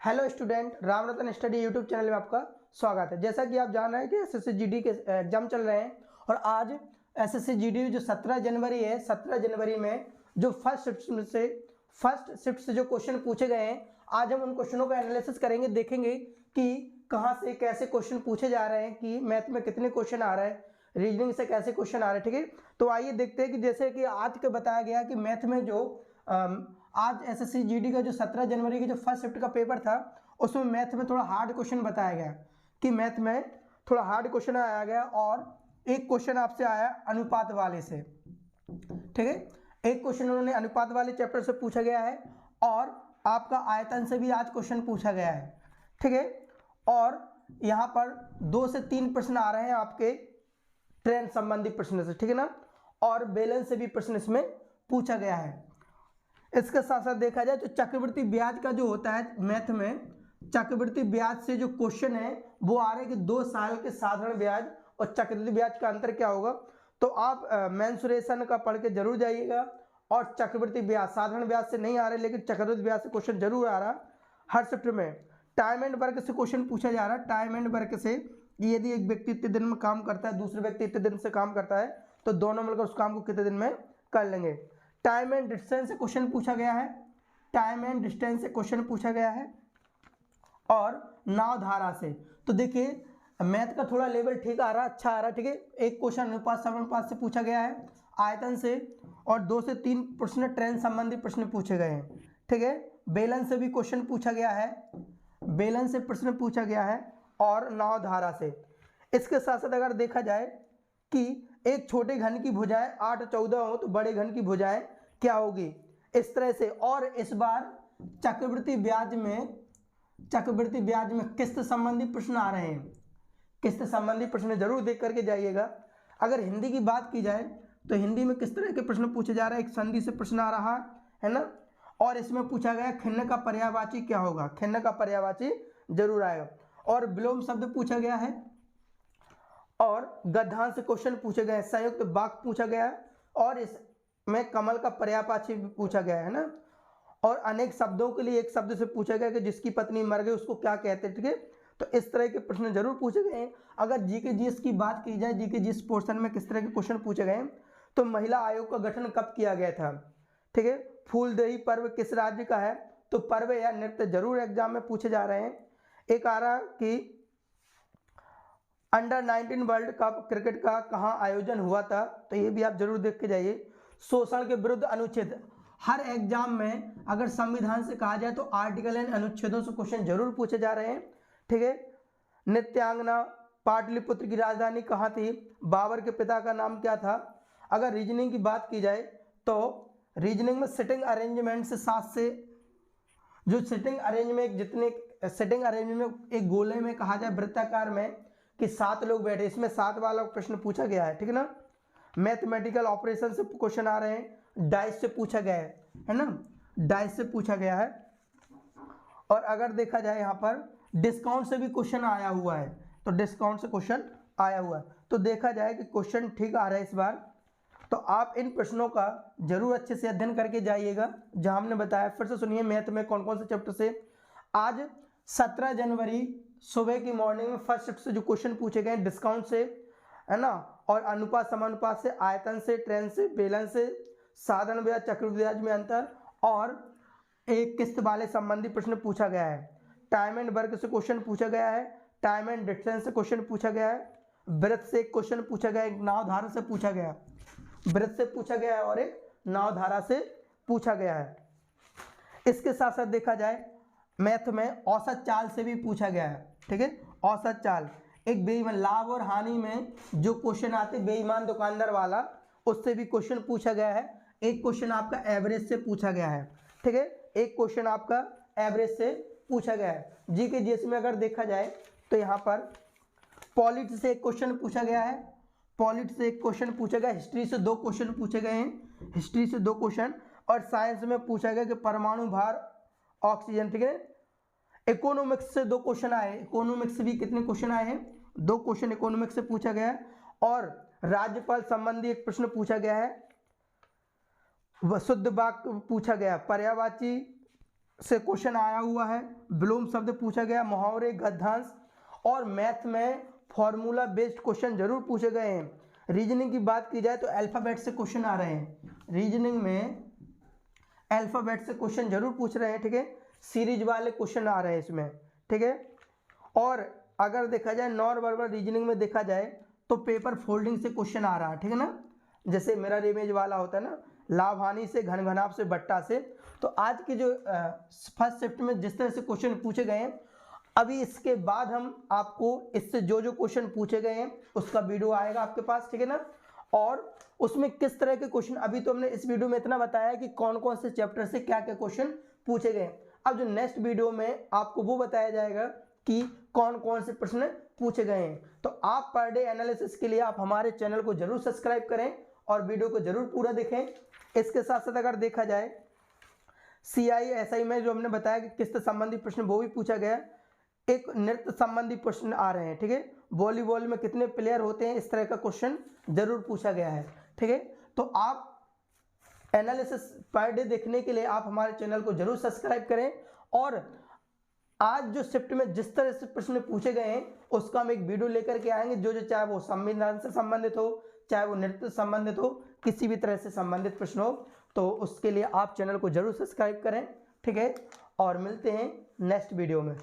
Hello student, Ram रतन study YouTube channel में आपका स्वागत है। जैसा कि आप जान रहे हैं कि एसएससी जीडी के एग्जाम चल रहे हैं और आज एसएससी जीडी जो 17 जनवरी है, 17 जनवरी में जो फर्स्ट शिफ्ट से जो क्वेश्चन पूछे गए हैं, आज हम उन क्वेश्चनों का एनालिसिस करेंगे, देखेंगे कि कहाँ से कैसे क्वेश्चन पूछे जा रहे हैं, कि मैथ में कितने क्वेश्चन आ रहे हैं, रीजनिंग से कैसे क्वेश्चन आ रहे हैं। ठीक है, तो आइए देखते हैं कि जैसे कि आज के बताया गया कि मैथ में जो आज एसएससी जीडी का जो 17 जनवरी की जो फर्स्ट शिफ्ट का पेपर था, उसमें मैथ में थोड़ा हार्ड क्वेश्चन बताया गया कि मैथ में थोड़ा हार्ड क्वेश्चन आया गया और एक क्वेश्चन आपसे आया अनुपात वाले से। ठीक है, एक क्वेश्चन उन्होंने अनुपात वाले चैप्टर से पूछा गया है और आपका आयतन से भी आज क्वेश्चन पूछा गया है। ठीक है, और यहाँ पर 2 से 3 प्रश्न आ रहे हैं आपके ट्रेन संबंधी प्रश्न से। ठीक है ना, और बैलेंस से भी प्रश्न इसमें पूछा गया है। इसके साथ साथ देखा जाए तो चक्रवृद्धि ब्याज का जो होता है मैथ में, चक्रवृद्धि ब्याज से जो क्वेश्चन है वो आ रहे हैं कि 2 साल के साधारण ब्याज और चक्रवृद्धि ब्याज का अंतर क्या होगा। तो आप मेंसुरेशन का पढ़ के जरूर जाइएगा। और चक्रवृद्धि ब्याज साधारण ब्याज से नहीं आ रहे, लेकिन चक्रवृद्धि ब्याज से क्वेश्चन जरूर आ रहा हर शिफ्ट में। टाइम एंड वर्क से क्वेश्चन पूछा जा रहा है। टाइम एंड वर्क से यदि एक व्यक्ति इतने दिन में काम करता है, दूसरे व्यक्ति इतने दिन से काम करता है, तो दोनों मिलकर उस काम को कितने दिन में कर लेंगे। टाइम एंड डिस्टेंस से क्वेश्चन पूछा गया है। टाइम एंड डिस्टेंस से क्वेश्चन पूछा गया है और नाव धारा से। तो देखिए मैथ का थोड़ा लेवल ठीक आ रहा है, अच्छा आ रहा है। ठीक है, एक क्वेश्चन अनुपात समानुपात से पूछा गया है, आयतन से, और 2 से 3 प्रश्न ट्रेन संबंधी प्रश्न पूछे गए हैं। ठीक है, बैलेंस से भी क्वेश्चन पूछा गया है, बैलेंस से प्रश्न पूछा गया है और नाव धारा से। इसके साथ साथ अगर देखा जाए कि एक छोटे घन की भुजाएं 8 और 14 हो तो बड़े घन की भुजाएं क्या होगी, इस तरह से। और इस बार चक्रवृद्धि ब्याज में किस्त संबंधी प्रश्न आ रहे हैं। किस्त संबंधी प्रश्न जरूर देख करके जाइएगा। अगर हिंदी की बात की जाए तो हिंदी में किस तरह के प्रश्न पूछे जा रहे हैं, एक संधि से प्रश्न आ रहा है ना, और इसमें पूछा गया खिन्न का पर्यायवाची क्या होगा, खिन्न का पर्यायवाची जरूर आएगा। और विलोम शब्द पूछा गया है और गद्यांश से क्वेश्चन पूछे गए, संयुक्त वाक्य पूछा गया है और इसमें कमल का पर्यायवाची पूछा गया है ना। और अनेक शब्दों के लिए एक शब्द से पूछा गया कि जिसकी पत्नी मर गई उसको क्या कहते हैं। ठीक है, तो इस तरह के प्रश्न जरूर पूछे गए हैं। अगर जीके जीएस की बात की जाए, जीके जीएस पोर्शन में किस तरह के क्वेश्चन पूछे गए हैं, तो महिला आयोग का गठन कब किया गया था। ठीक है, फूलदेही पर्व किस राज्य का है, तो पर्व या नृत्य जरूर एग्जाम में पूछे जा रहे हैं। एक आ रहा कि अंडर 19 वर्ल्ड कप क्रिकेट का कहाँ आयोजन हुआ था, तो ये भी आप जरूर देख के जाइए। शोषण के विरुद्ध अनुच्छेद, हर एग्जाम में अगर संविधान से कहा जाए तो आर्टिकल एंड अनुच्छेदों से क्वेश्चन जरूर पूछे जा रहे हैं। ठीक है, नित्यांगना पाटलिपुत्र की राजधानी कहाँ थी, बाबर के पिता का नाम क्या था। अगर रीजनिंग की बात की जाए तो रीजनिंग में सिटिंग अरेंजमेंट से 7 से जो सिटिंग अरेंजमेंट जितने सिटिंग अरेंजमेंट एक गोले में कहा जाए वृत्ताकार में कि 7 लोग बैठे, इसमें 7 वाला प्रश्न पूछा गया है। ठीक है ना, मैथमेटिकल ऑपरेशन से क्वेश्चन आ रहे हैं, डाइस से पूछा गया है ना, डाइस से पूछा गया है। और अगर देखा जाए यहाँ पर डिस्काउंट से भी क्वेश्चन आया हुआ है, तो डिस्काउंट से क्वेश्चन आया हुआ है। तो देखा जाए कि क्वेश्चन ठीक आ रहा है इस बार। तो आप इन प्रश्नों का जरूर अच्छे से अध्ययन करके जाइएगा जहां हमने बताया। फिर से सुनिए मैथ में कौन कौन से चैप्टर से। आज 17 जनवरी सुबह की मॉर्निंग में फर्स्ट शिफ्ट से जो क्वेश्चन पूछे गए डिस्काउंट से, है ना, और अनुपात समानुपात से, आयतन से, ट्रेन से, बैलेंस से, साधारण ब्याज चक्रवृद्धि ब्याज में अंतर, और एक किस्त वाले संबंधी प्रश्न पूछा गया है। टाइम एंड वर्क से क्वेश्चन पूछा गया है, टाइम एंड डिस्टेंस से क्वेश्चन पूछा गया है, वृत्त से एक क्वेश्चन पूछा गया, एक नाव धारा से पूछा गया, वृत्त से पूछा गया है और एक नाव धारा से पूछा गया है। इसके साथ साथ देखा जाए मैथ में औसत चाल से भी पूछा गया है। ठीक है, औसत चाल एक बेईमान लाभ और हानि में जो क्वेश्चन आते बेईमान दुकानदार वाला, उससे भी क्वेश्चन पूछा गया है। एक क्वेश्चन आपका एवरेज से पूछा गया है। ठीक है, एक क्वेश्चन आपका एवरेज से पूछा गया है। जीके जीएस में अगर देखा जाए तो यहाँ पर पॉलिट से एक क्वेश्चन पूछा गया है, पॉलिट से एक क्वेश्चन पूछा गया, हिस्ट्री से 2 क्वेश्चन पूछे गए हैं, हिस्ट्री से 2 क्वेश्चन, और साइंस में पूछा गया कि परमाणु भार ऑक्सीजन। ठीक है, इकोनॉमिक्स से 2 क्वेश्चन आए, इकोनॉमिक्स से भी कितने क्वेश्चन आए हैं, 2 क्वेश्चन इकोनॉमिक्स से पूछा गया है। और राज्यपाल संबंधी एक प्रश्न पूछा गया है, शुद्ध वाक्य पूछा गया, पर्यायवाची से क्वेश्चन आया हुआ है, विलोम शब्द पूछा गया, मुहावरे, गद्यांश और मैथ में फॉर्मूला बेस्ड क्वेश्चन जरूर पूछे गए हैं। रीजनिंग की बात की जाए तो अल्फ़ाबेट से क्वेश्चन आ रहे हैं, रीजनिंग में अल्फ़ाबेट से क्वेश्चन जरूर पूछ रहे हैं, ठीक है, सीरीज वाले क्वेश्चन आ रहे हैं इसमें, ठीक है। और अगर देखा जाए नॉन वर्बल रीजनिंग में देखा जाए तो पेपर फोल्डिंग से क्वेश्चन आ रहा है, ठीक है ना, जैसे मिरर इमेज वाला होता है ना, लाभ हानि से, घनघनाभ से, बट्टा से। तो आज की जो फर्स्ट शिफ्ट में जिस तरह से क्वेश्चन पूछे गए हैं, अभी इसके बाद हम आपको इससे जो जो क्वेश्चन पूछे गए हैं उसका वीडियो आएगा आपके पास, ठीक है ना, और उसमें किस तरह के क्वेश्चन, अभी तो हमने इस वीडियो में इतना बताया कि कौन कौन से चैप्टर से क्या क्या क्वेश्चन पूछे गए। अब जो नेक्स्ट वीडियो में आपको वो बताया जाएगा कि कौन कौन से प्रश्न पूछे गए हैं। तो आप पर डे एनालिसिस के लिए आप हमारे चैनल को जरूर सब्सक्राइब करें और वीडियो को जरूर पूरा देखें। इसके साथ साथ अगर देखा जाए CI SI में जो हमने बताया कि किस्त संबंधी प्रश्न वो भी पूछा गया, एक नृत्य संबंधी प्रश्न आ रहे हैं, ठीक है, वॉलीबॉल में कितने प्लेयर होते हैं, इस तरह का क्वेश्चन जरूर पूछा गया है, ठीक है। तो आप एनालिसिस पर डे देखने के लिए आप हमारे चैनल को जरूर सब्सक्राइब करें, और आज जो शिफ्ट में जिस तरह से प्रश्न पूछे गए हैं उसका हम एक वीडियो लेकर के आएंगे, जो चाहे वो संविधान से संबंधित हो, चाहे वो नृत्य से संबंधित हो, किसी भी तरह से संबंधित प्रश्न हो, तो उसके लिए आप चैनल को जरूर सब्सक्राइब करें, ठीक है, और मिलते हैं नेक्स्ट वीडियो में।